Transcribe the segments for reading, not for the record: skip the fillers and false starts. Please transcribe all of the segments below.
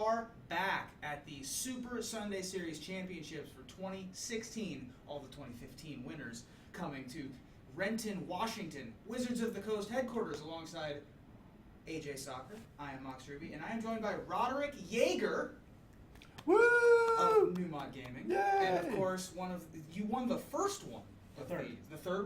are back at the Super Sunday Series Championships for 2016. All the 2015 winners coming to Renton, Washington, Wizards of the Coast headquarters alongside AJ Soccer. I am Mox Ruby, and I am joined by Roderick Ioerger of Numot Gaming. Yay! And of course, you won the first one. The third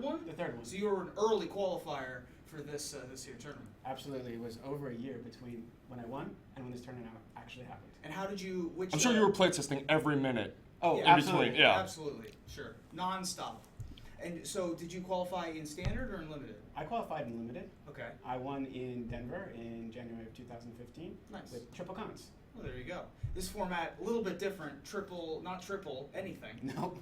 one? The third one. So you were an early qualifier for this here tournament. Absolutely. It was over a year between when I won and when this tournament actually happened. And how did you... I'm sure you were playtesting every minute. Oh, yeah, absolutely. Between, yeah. Absolutely. Sure. Non-stop. And so did you qualify in standard or in limited? I qualified in limited. Okay. I won in Denver in January of 2015 Nice. with triple cons. Well, there you go. This format, a little bit different. Not triple, anything. No.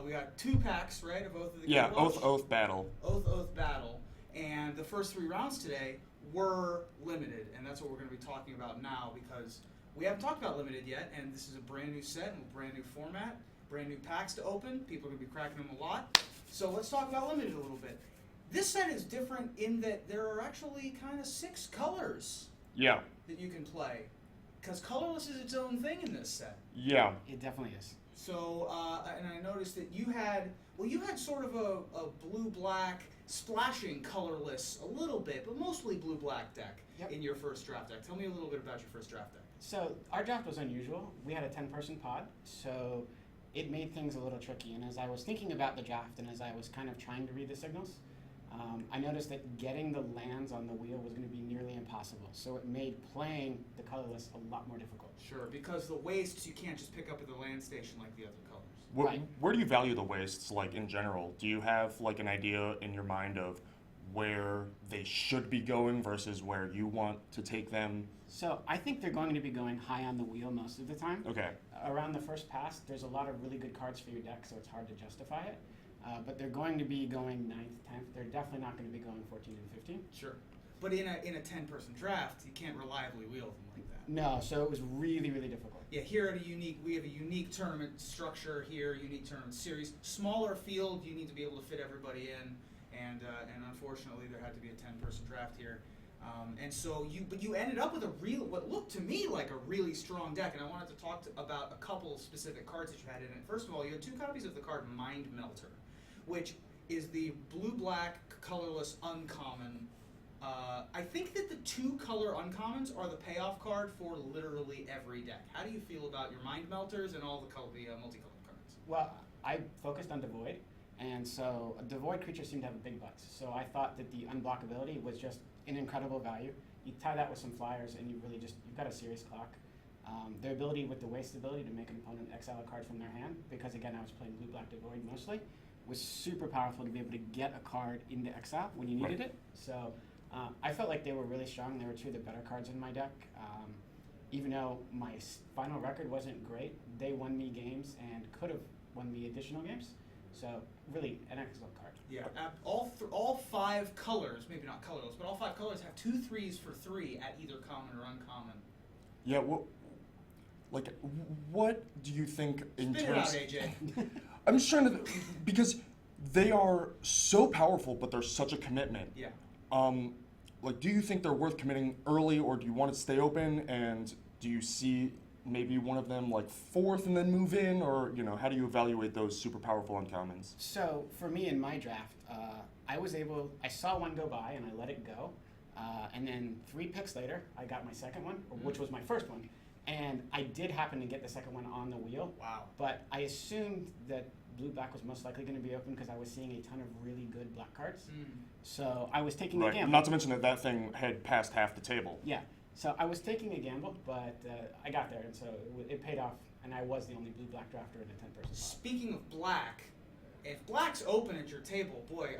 We got 2 packs, right, of Oath of the Yeah, Gatewatch? Oath, Battle. Oath, Battle. And the first 3 rounds today were limited, and that's what we're going to be talking about now because we haven't talked about limited yet, and this is a brand new set and a brand new format, brand new packs to open. People are going to be cracking them a lot. So let's talk about limited a little bit. This set is different in that there are actually kind of 6 colors Yeah. that you can play. Because colorless is its own thing in this set. Yeah. It definitely is. So, and I noticed that you had sort of a blue-black, splashing colorless a little bit, but mostly blue-black deck in your first draft deck. Tell me a little bit about your first draft deck. So our draft was unusual. We had a 10-person pod, so it made things a little tricky. And as I was thinking about the draft and as I was kind of trying to read the signals, I noticed that getting the lands on the wheel was going to be nearly impossible. So it made playing the colorless a lot more difficult. Sure, because the wastes you can't just pick up at the land station like the other colors. Right. Where do you value the wastes, like, in general? Do you have, like, an idea in your mind of where they should be going versus where you want to take them? So I think they're going to be going high on the wheel most of the time. Okay. Around the first pass, there's a lot of really good cards for your deck, so it's hard to justify it. But they're going to be going 9th, 10th. They're definitely not going to be going 14 and 15. Sure. But in a 10-person draft, you can't reliably wheel them like that. No, so it was really, really difficult. Yeah, here at we have a unique tournament structure here, unique tournament series. Smaller field, you need to be able to fit everybody in, and unfortunately there had to be a 10-person draft here. But you ended up with what looked to me like a really strong deck, and I wanted to talk about a couple specific cards that you had in it. First of all, you had 2 copies of the card Mind Melter, which is the blue-black colorless uncommon. I think that the 2 color uncommons are the payoff card for literally every deck. How do you feel about your Mind Melters and all the multicolored cards? Well, I focused on Devoid, and so a Devoid creature seemed to have a big butt. So I thought that the unblockability was just an incredible value. You tie that with some flyers, and you've got a serious clock. Their ability with the waste ability to make an opponent exile a card from their hand, because again I was playing blue-black Devoid mostly, was super powerful to be able to get a card into exile when you needed it. So I felt like they were really strong. They were 2 of the better cards in my deck. Even though my final record wasn't great, they won me games and could have won me additional games. So really an excellent card. Yeah, all 5 colors, maybe not colorless, but all 5 colors have 2 3s for 3 at either common or uncommon. Yeah, what do you think in Spit terms... it out, AJ. I'm just trying to... Because they are so powerful, but they're such a commitment. Yeah. Do you think they're worth committing early, or do you want to stay open, and do you see maybe one of them 4th and then move in, or how do you evaluate those super powerful uncommons? So for me in my draft, I saw one go by and I let it go, and then 3 picks later I got my second one, which was my first one, and I did happen to get the second one on the wheel. Wow. But I assumed that blue-black was most likely going to be open because I was seeing a ton of really good black cards. So I was taking a gamble. Not to mention that thing had passed half the table. Yeah. So I was taking a gamble, but I got there, and so it paid off, and I was the only blue-black drafter in a 10-person pod. Speaking of black, if black's open at your table, boy,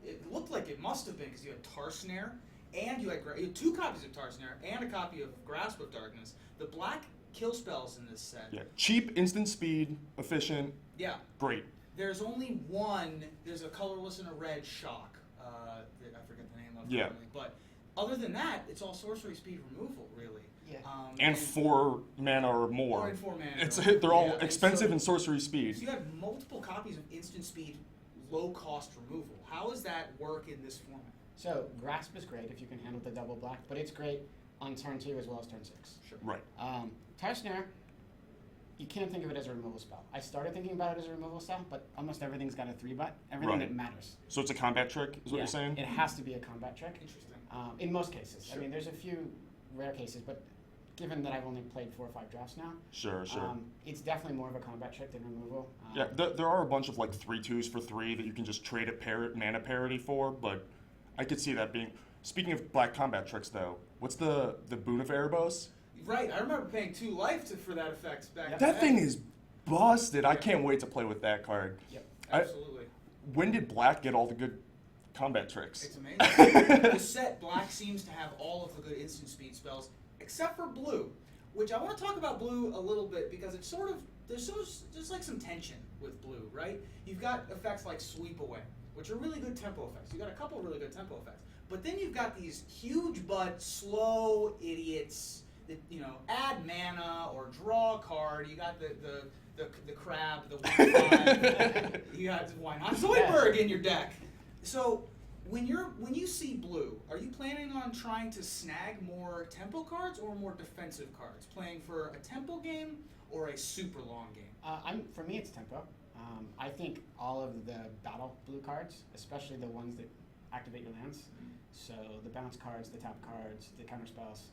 it looked like it must have been because you had Tar Snare, and you had 2 copies of Tar Snare and a copy of Grasp of Darkness. The black kill spells in this set. Yeah, cheap, instant speed, efficient. Yeah. Great. There's only one. There's a colorless and a red shock. I forget the name of it. Yeah. But other than that, it's all sorcery speed removal, really. Yeah. And 4 mana or more. Or in 4 mana. They're all expensive and sorcery speed. So you have multiple copies of instant speed, low cost removal. How does that work in this format? So Grasp is great if you can handle the double black, but it's great on turn 2 as well as turn 6. Sure. Right. Tire Snare, you can't think of it as a removal spell. I started thinking about it as a removal spell, but almost everything's got a 3-butt. Everything Right. that matters. So it's a combat trick, is what you're saying? It has to be a combat trick. Interesting. In most cases. Sure. I mean, there's a few rare cases, but given that I've only played 4 or 5 drafts now, Sure. it's definitely more of a combat trick than removal. Yeah, there are a bunch of like 3/2s for 3 that you can just trade at mana parity for, but I could see that being. Speaking of black combat tricks, though, what's the Boon of Erebos? Right, I remember paying 2 life for that effect back Yep. then. That thing is busted. I can't wait to play with that card. Yep. Absolutely. When did black get all the good combat tricks? It's amazing. The set black seems to have all of the good instant speed spells, except for blue, which I want to talk about blue a little bit because it's sort of there's like some tension with blue, right? You've got effects like Sweep Away, which are really good tempo effects. You've got a couple of really good tempo effects, but then you've got these huge butt slow idiots that add mana or draw a card. You got the crab, the 1/5. You got why not Zoidberg in your deck. So when you see blue, are you planning on trying to snag more tempo cards or more defensive cards? Playing for a tempo game or a super long game? For me, it's tempo. I think all of the battle blue cards, especially the ones that activate your lands, so the bounce cards, the tap cards, the counter spells,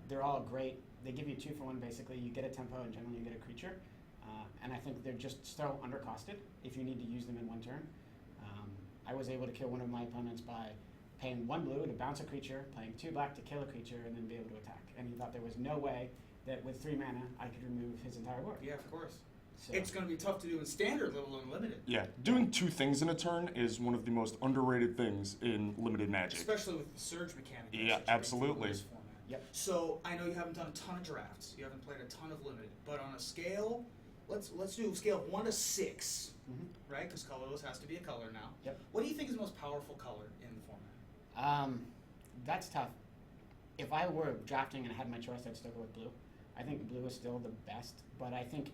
they're all great. They give you 2 for 1 basically. You get a tempo and generally you get a creature. And I think they're just so undercosted if you need to use them in 1 turn. I was able to kill one of my opponents by paying 1 blue to bounce a creature, playing 2 black to kill a creature, and then be able to attack. And he thought there was no way that with 3 mana I could remove his entire board. Yeah, of course. So, It's going to be tough to do in standard, let alone limited. Yeah, doing 2 things in a turn is one of the most underrated things in limited Magic. Especially with the surge mechanic. Yeah, It's such a big deal in absolutely. this format. Yep. So I know you haven't done a ton of drafts. You haven't played a ton of limited, but on a scale, let's do a scale of 1 to 6, right? Because colorless has to be a color now. Yep. What do you think is the most powerful color in the format? That's tough. If I were drafting and had my choice, I'd still go with blue. I think blue is still the best, but I think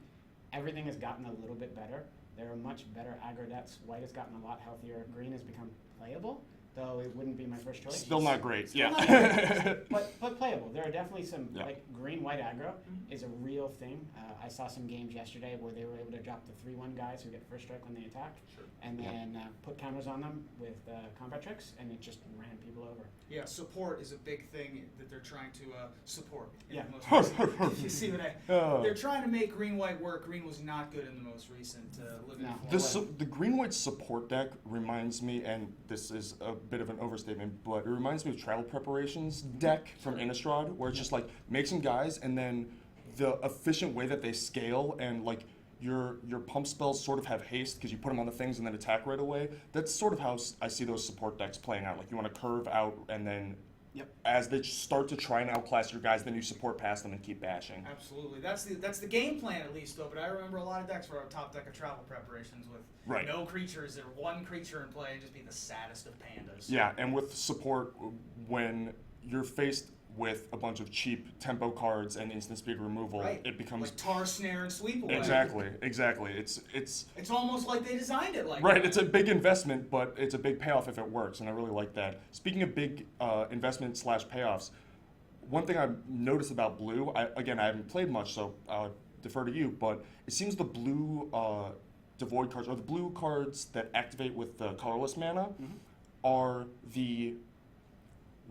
everything has gotten a little bit better. There are much better aggro decks. White has gotten a lot healthier. Green has become playable, though it wouldn't be my first choice. Still not great. Still Yeah. not great, but playable. There are definitely some, like green-white aggro is a real thing. I saw some games yesterday where they were able to drop the 3/1 guys who get first strike when they attack, and then put counters on them with combat tricks, and it just ran people over. Yeah, support is a big thing that they're trying to support. In Yeah. the most recent, you see what Oh. they're trying to make green-white work. Green was not good in the most recent limited No. format. The green-white support deck reminds me, and this is a bit of an overstatement, but it reminds me of Travel Preparations deck from Innistrad, where it's just like make some guys, and then the efficient way that they scale and like your pump spells sort of have haste because you put them on the things and then attack right away. That's sort of how I see those support decks playing out. Like you want to curve out, and then as they start to try and outclass your guys, then you support past them and keep bashing. Absolutely, that's the game plan at least though. But I remember a lot of decks were a top deck of Travel Preparations with no creatures or 1 creature in play and just be the saddest of pandas. Yeah, and with support, when you're faced with a bunch of cheap tempo cards and instant speed removal, it becomes like Tar Snare and Sweep Away. Exactly. It's almost like they designed it like right. that. It's a big investment, but it's a big payoff if it works, and I really like that. Speaking of big investment / payoffs, one thing I've noticed about blue, I haven't played much, so I'll defer to you, but it seems the blue devoid cards, or the blue cards that activate with the colorless mana, are the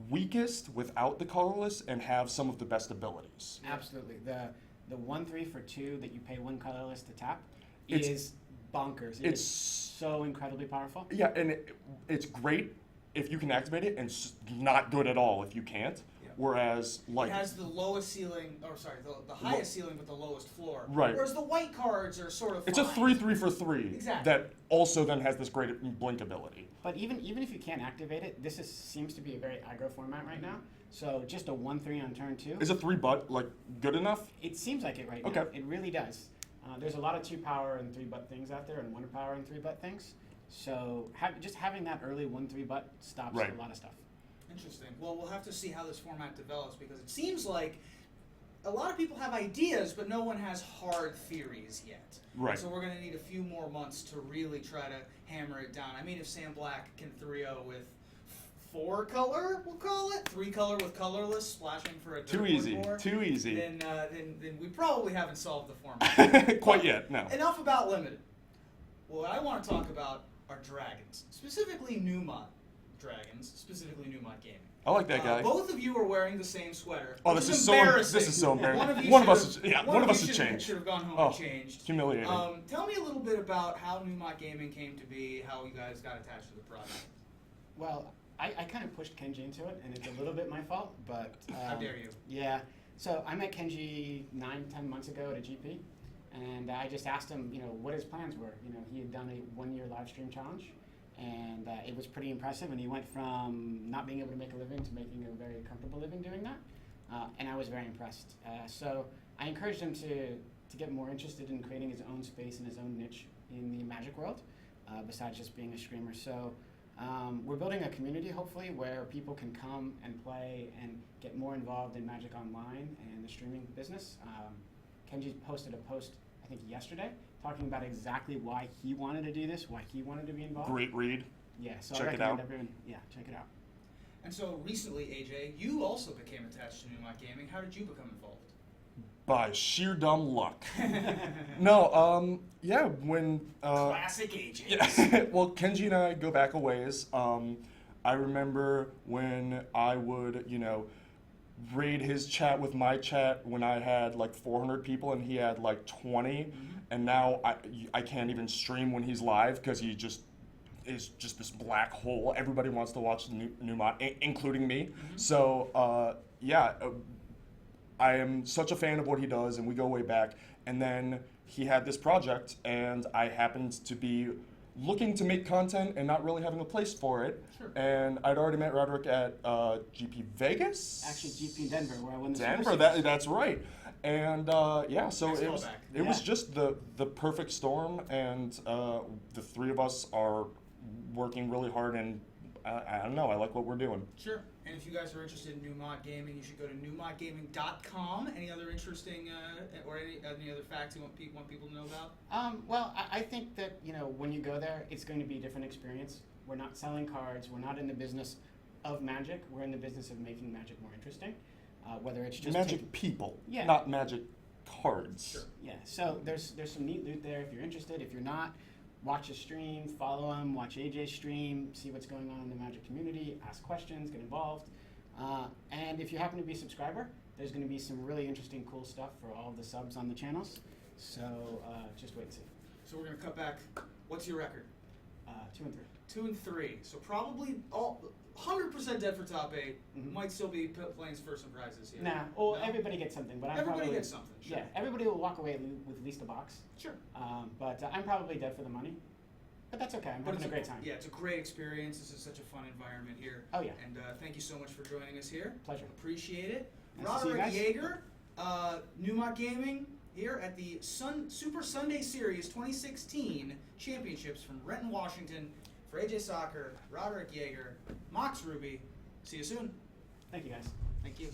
weakest without the colorless and have some of the best abilities. Absolutely. The 1/3 for 2 that you pay 1 colorless to tap is bonkers. It's so incredibly powerful. Yeah, and it's great if you can activate it, and not good at all if you can't. Yeah. Whereas, like, it has the lowest ceiling, the highest ceiling with the lowest floor. Right. Whereas the white cards are sort of. It's fine. a 3/3 for 3 Exactly. that also then has this great blink ability. But even if you can't activate it, this seems to be a very aggro format right now. So just a 1/3 on turn 2. Is a 3-butt like good enough? It seems like it right now. Okay. It really does. There's a lot of 2-power and 3-butt things out there, and 1-power and 3-butt things. So just having that early 1/3-butt stops a lot of stuff. Interesting. Well, we'll have to see how this format develops because it seems like a lot of people have ideas, but no one has hard theories yet. Right. So we're going to need a few more months to really try to hammer it down. I mean, if Sam Black can 3-0 with 4-color, we'll call it, 3-color with colorless, splashing for a Too dirt easy. more, Too easy. then we probably haven't solved the format. Quite yet. No. Enough about limited. What I want to talk about are dragons, specifically Numot dragons, specifically Numot Gaming. I like that guy. Both of you are wearing the same sweater. Oh, which this is embarrassing. so embarrassing. One One of us should changed. have gone home Oh, and changed. humiliating. Tell me a little bit about how Numot Gaming came to be, how you guys got attached to the project. Well, I kind of pushed Kenji into it, and it's a little bit my fault, but... How dare you? Yeah. So I met Kenji 9-10 months ago at a GP, and I just asked him, what his plans were. He had done a 1-year live stream challenge, and it was pretty impressive, and he went from not being able to make a living to making a very comfortable living doing that, and I was very impressed. So I encouraged him to get more interested in creating his own space and his own niche in the Magic world, besides just being a streamer. So we're building a community, hopefully, where people can come and play and get more involved in Magic Online and the streaming business. Kenji posted a post, I think yesterday, talking about exactly why he wanted to do this, why he wanted to be involved. Great read. Yeah, so Check I it recommend out. everyone, check it out. And so recently, AJ, you also became attached to Numot Gaming. How did you become involved? By sheer dumb luck. No, yeah, when... Classic AJ. Yeah, well, Kenji and I go back a ways. I remember when I would, raid his chat with my chat when I had like 400 people and he had like 20, and now I can't even stream when he's live because he just is just this black hole. Everybody wants to watch the Numot, including me. So, yeah, I am such a fan of what he does, and we go way back. And then he had this project, and I happened to be looking to make content and not really having a place for it. Sure. And I'd already met Roderick at GP Vegas. Actually, GP Denver, where I won the Denver, Super that's right. And yeah, so Nice it was callback. it was just the perfect storm, and the three of us are working really hard, and I don't know, I like what we're doing. Sure. And if you guys are interested in Numot Gaming, you should go to numotgaming.com. Any other interesting or any other facts you want people to know about? Well, I think that, when you go there, it's going to be a different experience. We're not selling cards. We're not in the business of Magic. We're in the business of making Magic more interesting. Whether it's just Magic people, Yeah. not Magic cards. Sure. Yeah, so there's some neat loot there if you're interested. If you're not, watch a stream, follow him, watch AJ's stream, see what's going on in the Magic community, ask questions, get involved. And if you happen to be a subscriber, there's going to be some really interesting, cool stuff for all of the subs on the channels. So just wait and see. So we're going to cut back. What's your record? 2 and 3. 2 and 3. So probably 100% dead for top 8. Mhm. Might still be playing for some prizes here. Nah, well, No? everybody gets something, but I'm Everybody probably gets something. Sure. Yeah, everybody will walk away with at least a box. Sure. But I'm probably dead for the money. But that's okay. I'm But having a great time. Yeah, it's a great experience. This is such a fun environment here. Oh yeah, And thank you so much for joining us here. pleasure. Appreciate it. Nice to see you Roderick guys. Ioerger, Numot Gaming, here at the Super Sunday Series 2016 Championships from Renton, Washington. For AJ Soccer, Roderick Ioerger, Mox Ruby. See you soon. Thank you guys. Thank you.